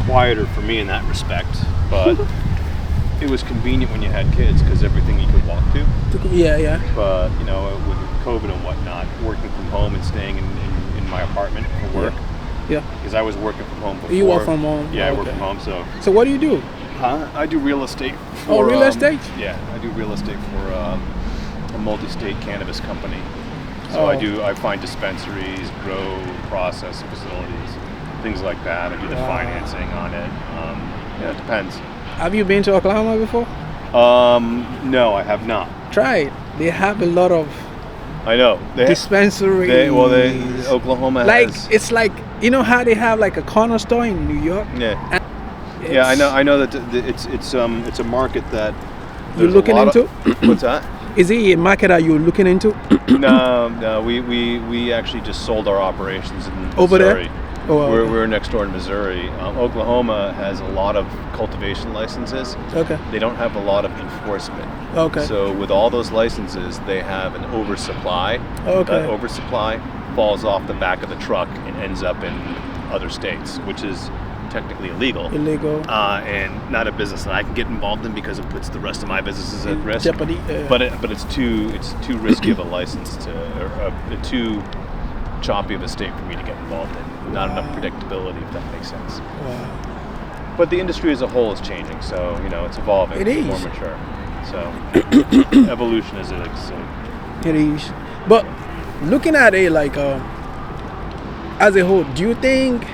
quieter for me in that respect, but it was convenient when you had kids because everything you could walk to. Yeah. But with COVID and whatnot, working from home and staying in my apartment for work. Yeah. Because I was working from home before. You work from home? Yeah, I work Okay. from home. So what do you do? I do real estate. Real estate? Yeah, I do real estate for a multi-state cannabis company. So I find dispensaries, grow, process facilities, things like that. I do the financing on it. It depends. Have you been to Oklahoma before? No, I have not. Try it. They have a lot of I know. dispensaries. Oklahoma like has. it's like how they have like a corner store in New York. Yeah. Yeah, I know that it's a market that you're looking into. What's that? Is it a market that you're looking into? No. We actually just sold our operations in Missouri. Over there? We're next door in Missouri. Oklahoma has a lot of cultivation licenses. Okay. They don't have a lot of enforcement. Okay. So with all those licenses, they have an oversupply. Okay. That oversupply falls off the back of the truck and ends up in other states, which is technically illegal. And not a business that I can get involved in because it puts the rest of my businesses at risk. Jeopardy. But it's too risky of a license or too choppy of a state for me to get involved in. Not enough predictability, if that makes sense. Wow. But the industry as a whole is changing, so it's evolving. It it's is more mature. So evolution is it. It is. But looking at it like as a whole, do you think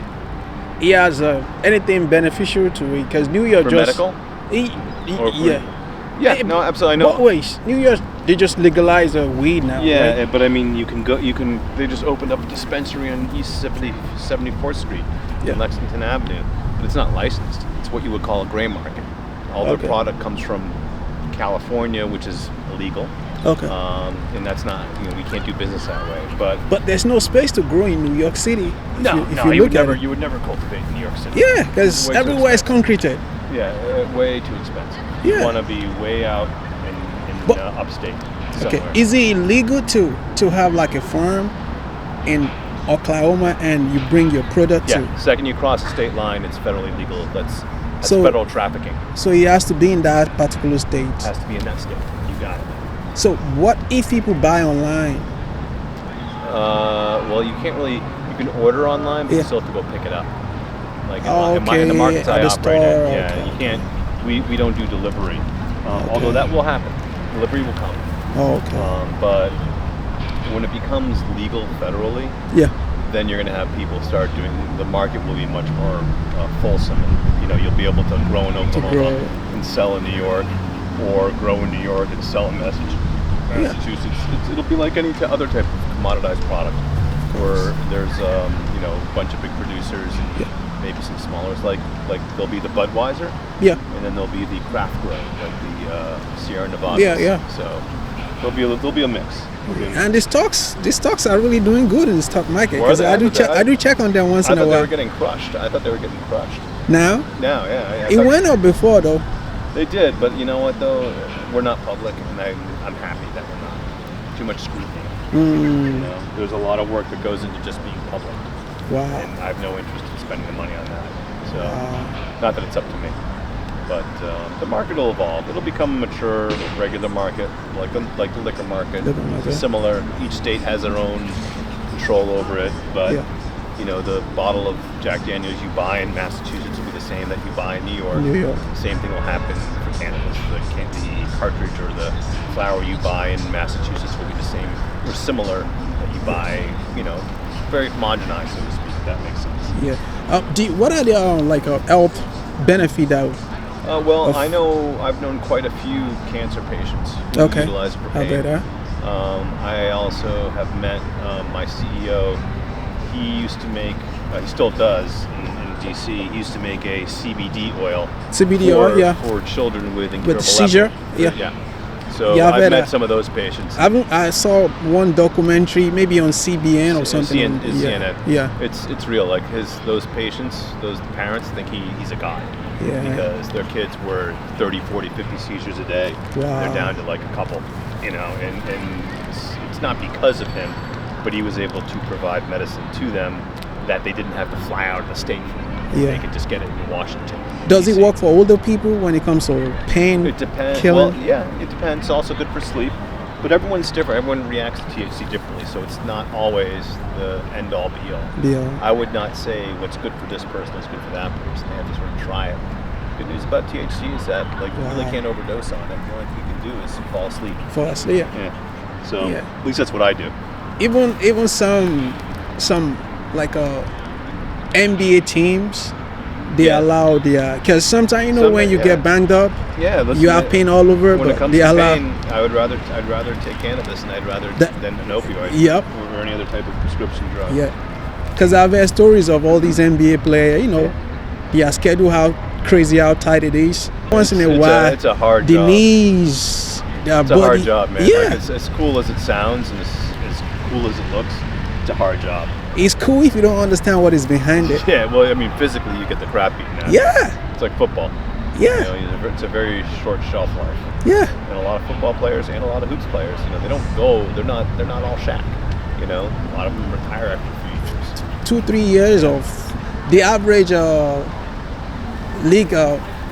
he has anything beneficial to it? Because New York for just medical. Yeah. No, absolutely. I know. But wait, New York they just legalize weed now. Yeah, right? but I mean, they just opened up a dispensary on East 74th Street in Lexington Avenue, but it's not licensed. It's what you would call a gray market. All their product comes from California, which is illegal. Okay. And that's not, we can't do business that way. But there's no space to grow in New York City. You would never cultivate in New York City. Yeah, because everywhere is concreted. Yeah, way too expensive. Yeah. You want to be way out in upstate somewhere. Okay, is it illegal to have like a farm in Oklahoma and you bring your product to? Yeah, second you cross the state line, it's federally legal. That's federal trafficking. So it has to be in that particular state. It has to be in that state. You got it. So what if people buy online? Well, you can't really. You can order online, but you still have to go pick it up. Like in the markets I operate in, you can't. We don't do delivery, although that will happen. Delivery will come. Oh, okay. But when it becomes legal federally, then you're going to have people start doing. The market will be much more fulsome, and you'll be able to grow in Oklahoma and sell in New York, or grow in New York and sell in Massachusetts. It'll be like any other type of commoditized product, where there's a bunch of big producers and maybe some smallers. Like there'll be the Budweiser, and then there'll be the craft grow, like the Sierra Nevada. So there'll be a mix. And these stocks are really doing good in the stock market, because I do check on them once in a while. I thought they were getting crushed. Now? Now, yeah. It went up before though. They did, but you know what though? We're not public, and I'm happy that we're not. Too much scrutiny. There's a lot of work that goes into just being public. Wow. And I have no interest in spending the money on that. So, not that it's up to me. But the market will evolve. It'll become a mature, regular market, like the liquor market. Similar. Each state has their own control over it, but the bottle of Jack Daniels you buy in Massachusetts will be the same that you buy in New York. Same thing will happen for cannabis. The cartridge or the flower you buy in Massachusetts will be the same or similar that you buy. Very homogenized, so to speak. If that makes sense. Yeah. What are the health benefit out? I know I've known quite a few cancer patients who utilize it for pain. I also have met my CEO. He used to make, he still does in DC. He used to make a CBD oil. For children with incurable seizure. So I've met some of those patients. I saw one documentary, maybe on CBN or something. CNN. It's real. Like those patients, those parents think he's a god. Because their kids were 30, 40, 50 seizures a day. Wow. They're down to like a couple, and it's not because of him, but he was able to provide medicine to them that they didn't have to fly out of the state for. Yeah. They can just get it in Washington. Does it DC. work for older people when it comes to pain? It depends. Killing? Well, yeah, it depends. It's also good for sleep. But everyone's different. Everyone reacts to THC differently, so it's not always the end-all, be-all. Yeah. I would not say what's good for this person is good for that person. They have to sort of try it. Good news about THC is that you really can't overdose on it. The only thing you can do is fall asleep. For us, yeah. Yeah. So Yeah. at least that's what I do. Even some like NBA teams, they allow because sometimes when you get banged up, you have pain all over, when but it comes they to allow. pain, I'd rather take cannabis, and I'd rather than an opioid. Yep. Or any other type of prescription drug. Yeah, because I've heard stories of all these NBA players. Their schedule, how crazy, how tight it is. Once in a while, it's a hard the job. knees, their It's body. a hard job, man. Yeah, Like, it's as cool as it sounds and as cool as it looks, it's a hard job. it's cool if you don't understand what is behind it. Yeah, well, I mean, physically, you get the crap beaten out. Yeah, It's like football. yeah, It's a very short shelf life. yeah. And a lot of football players and a lot of hoops players, they don't go. They're not all Shaq. A lot of them retire after a few years. 2-3 years of the average league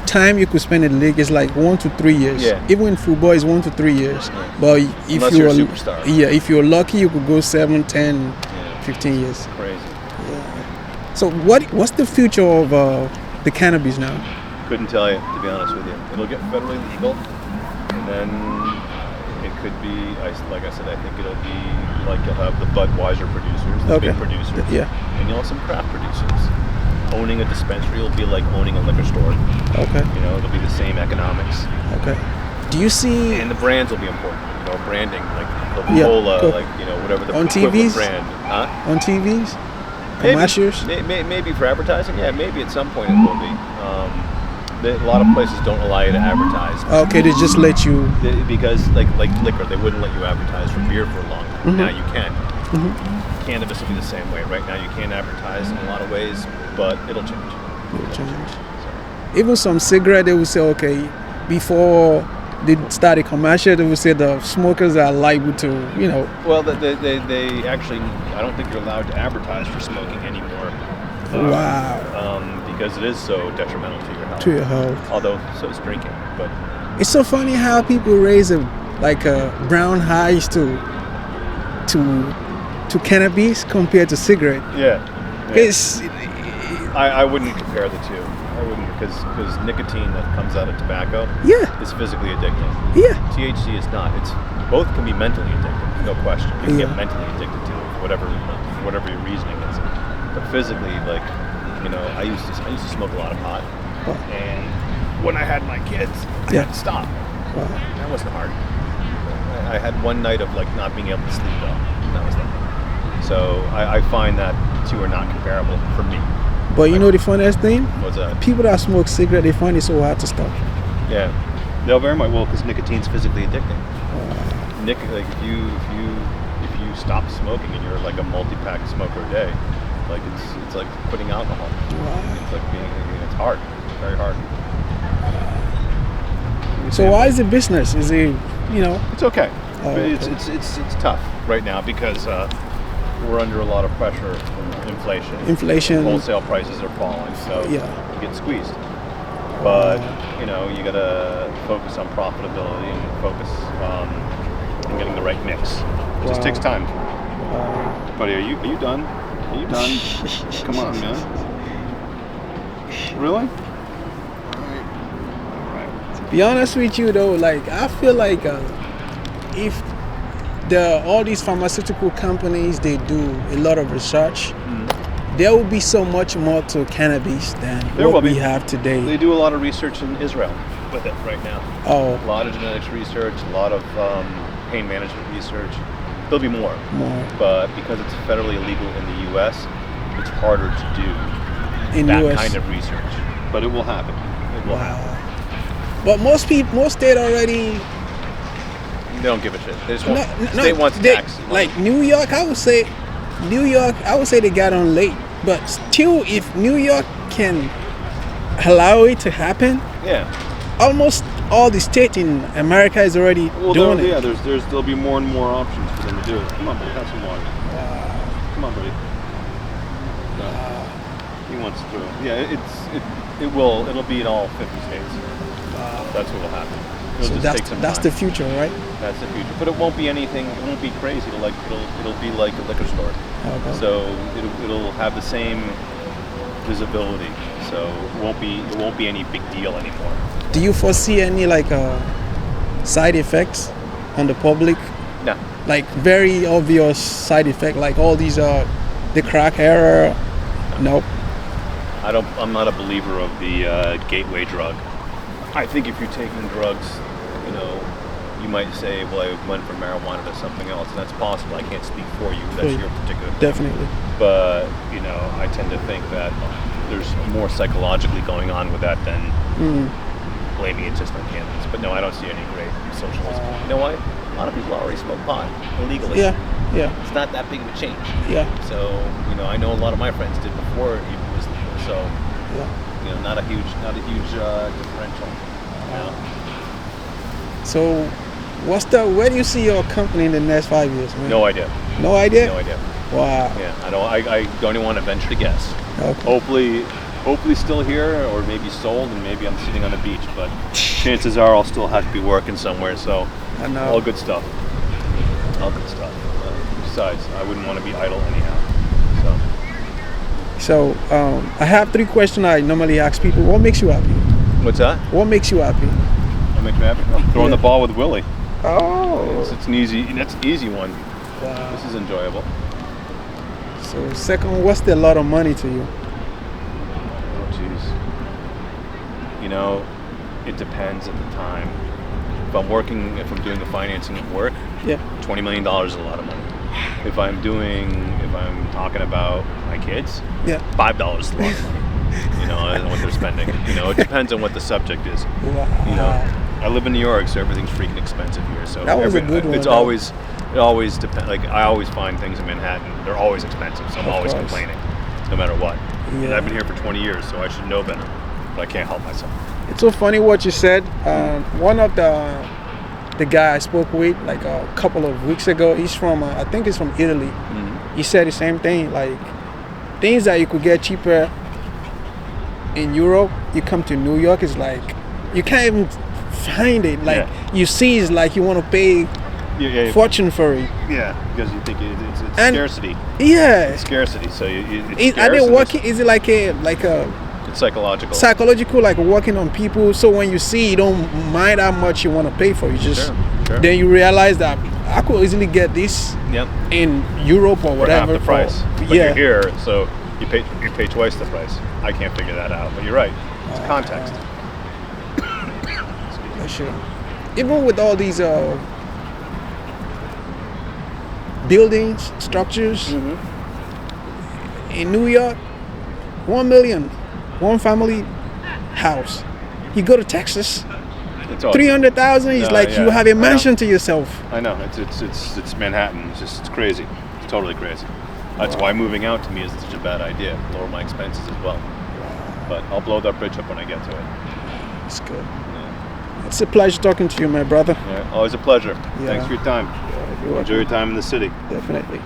time you could spend in the league is like 1 to 3 years. Yeah. Even in football, it's 1 to 3 years. But if Unless you're a superstar. Yeah, if you're lucky, you could go 7, 10, 15 years. Crazy. So what's the future of the cannabis now? Couldn't tell you, to be honest with you. It'll get federally legal, and then it could be, like I said, I think it'll be like you'll have the Budweiser producers, the big producers, Yeah. and you'll have some craft producers. Owning a dispensary will be like owning a liquor store. Okay. It'll be the same economics. Okay. Do you see And the brands will be important. Branding, like Coca-Cola, whatever the on equivalent TVs? brand. Huh? on TVs? Commercials? Maybe for advertising, yeah, maybe at some point it will be. A lot of places don't allow you to advertise. Okay, they just let you. Because like liquor, they wouldn't let you advertise for beer for a long time. Now you can. Cannabis will be the same way. Right now you can't advertise in a lot of ways, but it'll change. It'll change. Even some cigarette, they will say, okay, before they started commercial, they will say the smokers are liable to, Well, they actually, I don't think you're allowed to advertise for smoking anymore. Wow. Because it is so detrimental to your health. To your health. Although so is drinking, but It's so funny how people raise brown eyes to cannabis compared to cigarette. yeah. It's I wouldn't compare the two. I wouldn't because nicotine that comes out of tobacco is physically addicting. yeah. THC is not. It's both can be mentally addictive, no question. You can Yeah. get mentally addicted to it, whatever your reasoning is. But physically, I used to smoke a lot of pot, and when I had my kids, I had to stop. Wow. That wasn't hard. I had one night of not being able to sleep well. That was that. So I find that two are not comparable for me. But the funniest thing? What's that? People that smoke cigarette, they find it so hard to stop. Yeah, they'll very much because nicotine's physically addicting. If you stop smoking and you're like a multi-pack smoker a day, it's like putting alcohol. Wow. It's like it's hard, very hard. So why is it business? Is it, It's okay. Oh, But okay. it's tough right now because we're under a lot of pressure from inflation. Inflation. Wholesale prices are falling, so Yeah. you get squeezed. But you gotta focus on profitability and focus on getting the right mix. It just takes time. Buddy, are you done? Are you done? Come on, man. Really? Be honest with you though, I feel like if all these pharmaceutical companies, they do a lot of research, there will be so much more to cannabis than what we have today. They do a lot of research in Israel with it right now. Oh, A lot of genetics research, a lot of pain management research. There'll be more. But because it's federally illegal in the U.S., it's harder to do in that US. kind of research. But it will happen. It will happen. Wow. But most state already. They don't give a shit. They just want, state wants tax. Like New York, I would say they got on late. But still, if New York can allow it to happen, Yeah. almost all the states in America is already doing it. Yeah, there'll be more and more options for them to do it. Come on, buddy, have some water. Come on, buddy. wants to. Yeah, it'll be in all 50 states. That's what will happen. It'll So just take some that's time. the future, right? That's the future. But it won't be anything. It won't be crazy. It'll be like a liquor store. Okay. So it'll have the same visibility. So it won't be any big deal anymore. Do you foresee any like side effects on the public? No. Like very obvious side effect, like all these the crack era? Nope. I'm not a believer of the gateway drug. I think if you're taking drugs, you know, you might say, well, I went from marijuana to something else, and that's possible. I can't speak for you. That's your particular thing. Definitely. But, you know, I tend to think that there's more psychologically going on with that than blaming it just on cannabis. But no, I don't see any great socialism. You know why? A lot of people already smoke pot illegally. Yeah. It's not that big of a change. Yeah. So, you know, I know a lot of my friends did before it was legal. So, Yeah. you know, not a huge differential. You know? So, where do you see your company in the next 5 years, man? No idea. No idea? No idea. Wow. Yeah, I don't even want to venture to guess. Okay. Hopefully still here, or maybe sold, and maybe I'm sitting on the beach. But chances are I'll still have to be working somewhere. So, I know. all good stuff. All good stuff. Besides, I wouldn't want to be idle anyhow. So, I have 3 questions I normally ask people. What makes you happy? What's that? What makes you happy? What makes me happy? I'm throwing the ball with Willie. Oh. It's an easy one. Wow. This is enjoyable. So, second, what's the lot of money to you? Oh, jeez. You know, it depends at the time. If I'm doing the financing at work, Yeah. $20 million is a lot of money. If I'm talking about my kids, Yeah. $5 is a lot of money. You know, and what they're spending. You know, it depends on what the subject is. Wow. You know, I live in New York, so everything's freaking expensive here. So That was a good one, It though. always depends. Like I always find things in Manhattan, they're always expensive. So I'm Of always course. complaining, no matter what. And Yeah. I've been here for 20 years, so I should know better. But I can't help myself. It's so funny what you said. One of the guy I spoke with like a couple of weeks ago, he's from I think he's from Italy. He said the same thing, like things that you could get cheaper in Europe, you come to New York, it's like you can't even find it. Like you see, it's like you want to pay fortune for it. Yeah, because you think it's And- scarcity. Yeah. It's scarcity. So Are they working? Is it like a It's psychological. psychological, like working on people? So when you see, you don't mind how much you want to pay for it. You just Sure. then you realize that I could easily get this Yep. in Europe or For whatever. half the price. But yeah. you're here, so you pay twice the price. I can't figure that out, but you're right. It's context. For sure. Even with all these buildings, structures in New York, 1 million, one family house. You go to Texas, It's all 300,000 is No, like yeah, you have a I know. mansion to yourself. I know. It's Manhattan. It's crazy. It's totally crazy. That's why moving out to me is such a bad idea. Lower my expenses as well. But I'll blow that bridge up when I get to it. It's good. Yeah. It's a pleasure talking to you, my brother. Yeah, always a pleasure. Yeah. Thanks for your time. You're Enjoy your time in the city. Definitely.